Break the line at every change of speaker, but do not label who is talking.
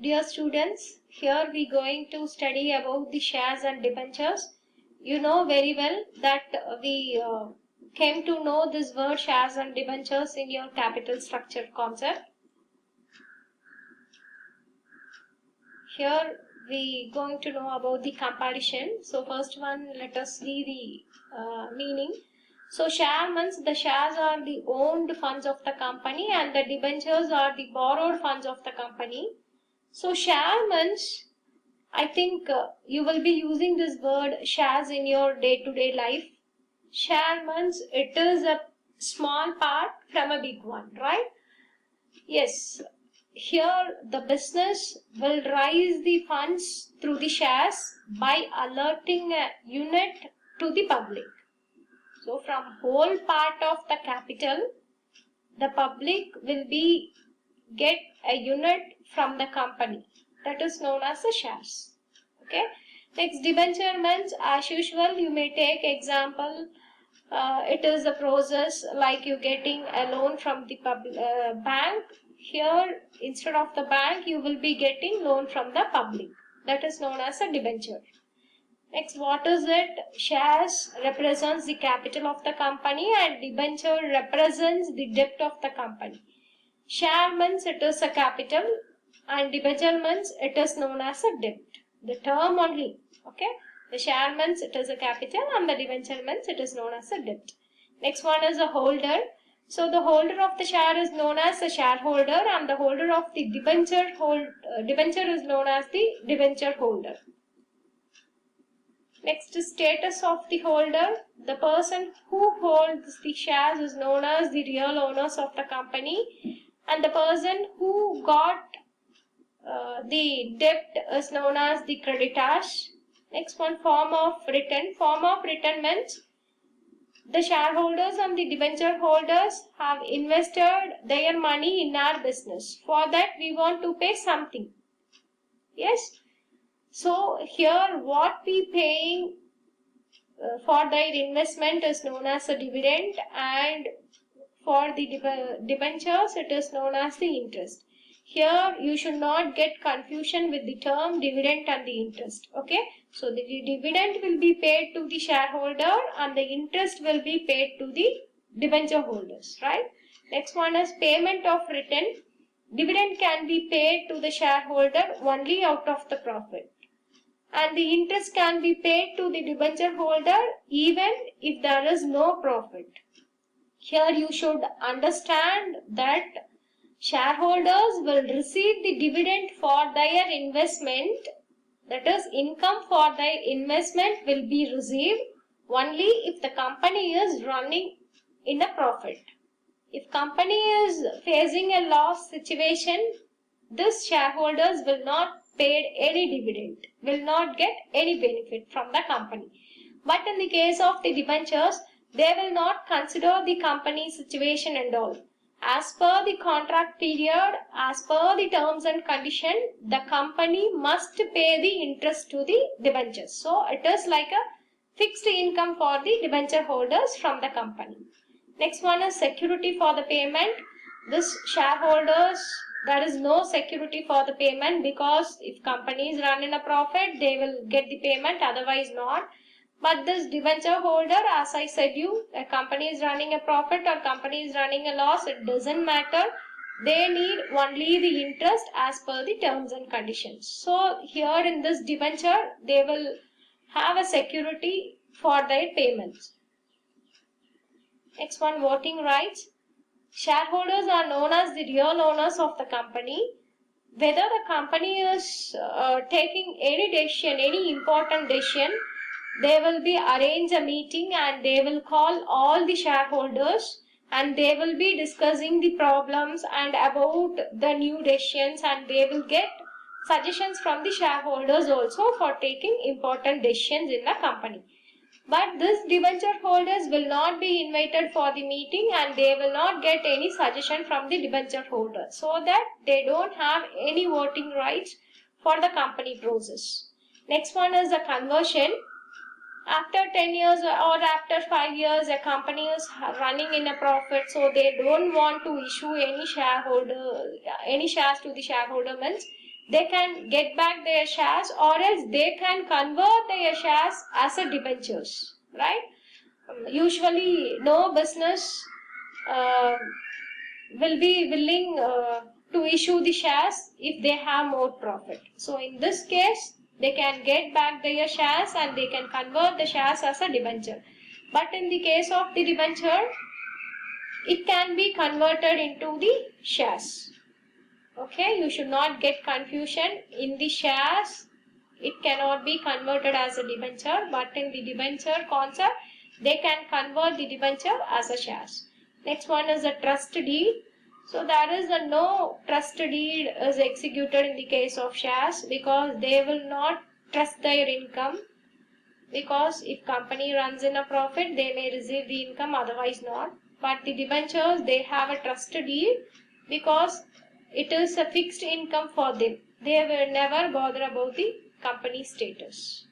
Dear students, here we going to study about the shares and debentures. You know very well that we came to know this word shares and debentures in your capital structure concept. Here we going to know about the comparison. So first one, let us see the meaning. So share means the shares are the owned funds of the company and the debentures are the borrowed funds of the company. So share means I think you will be using this word shares in your day-to-day life. Share means it is a small part from a big one, right? Yes. Here the business will raise the funds through the shares by alerting a unit to the public. So from whole part of the capital, the public will be get a unit from the company. That is known as the shares. Okay. Next, debenture means as usual you may take example. It is a process like you getting a loan from the bank. Here instead of the bank you will be getting loan from the public. That is known as a debenture. Next, what is it? Shares represents the capital of the company and debenture represents the debt of the company. Share means it is a capital and debenture means it is known as a debt. The term only. Okay. The share means it is a capital and the debenture means it is known as a debt. Next one is a holder. So the holder of the share is known as a shareholder and the holder of the debenture is known as the debenture holder. Next, status of the holder. The person who holds the shares is known as the real owners of the company and the person who got the debt is known as the creditors. Next one, form of return. Form of return means the shareholders and the debenture holders have invested their money in our business. For that we want to pay something. Yes. So here what we paying for their investment is known as a dividend and for the debentures it is known as the interest. Here you should not get confusion with the term dividend and the interest. Okay. So the dividend will be paid to the shareholder and the interest will be paid to the debenture holders. Right. Next one is payment of return. Dividend can be paid to the shareholder only out of the profit. And the interest can be paid to the debenture holder even if there is no profit. Here you should understand that shareholders will receive the dividend for their investment, that is income for their investment will be received only if the company is running in a profit. If company is facing a loss situation, this shareholders will not pay any dividend, will not get any benefit from the company. But in the case of the debentures, they will not consider the company situation and all. As per the contract period, as per the terms and condition, the company must pay the interest to the debentures. So it is like a fixed income for the debenture holders from the company. Next one is security for the payment. This shareholders, there is no security for the payment because if companies run in a profit, they will get the payment, otherwise not. But this debenture holder, as I said you, a company is running a profit or company is running a loss, it doesn't matter. They need only the interest as per the terms and conditions. So here in this debenture, they will have a security for their payments. Next one, voting rights. Shareholders are known as the real owners of the company. Whether the company is taking any decision, any important decision, they will be arrange a meeting and they will call all the shareholders and they will be discussing the problems and about the new decisions and they will get suggestions from the shareholders also for taking important decisions in the company. But these debenture holders will not be invited for the meeting and they will not get any suggestion from the debenture holder, so that they don't have any voting rights for the company process. Next one is the conversion. After 10 years or after 5 years, a company is running in a profit, so they don't want to issue any shares to the shareholder means they can get back their shares, or else they can convert their shares as a debentures, right? Usually no business uh, will be willing to issue the shares if they have more profit. So in this case, they can get back their shares and they can convert the shares as a debenture. But in the case of the debenture, it can be converted into the shares. Okay, you should not get confusion. In the shares, it cannot be converted as a debenture, but in the debenture concept, they can convert the debenture as a shares. Next one is the trust deed. So there is a no trust deed is executed in the case of shares, because they will not trust their income, because if company runs in a profit, they may receive the income, otherwise not. But the debentures, they have a trust deed, because it is a fixed income for them. They will never bother about the company status.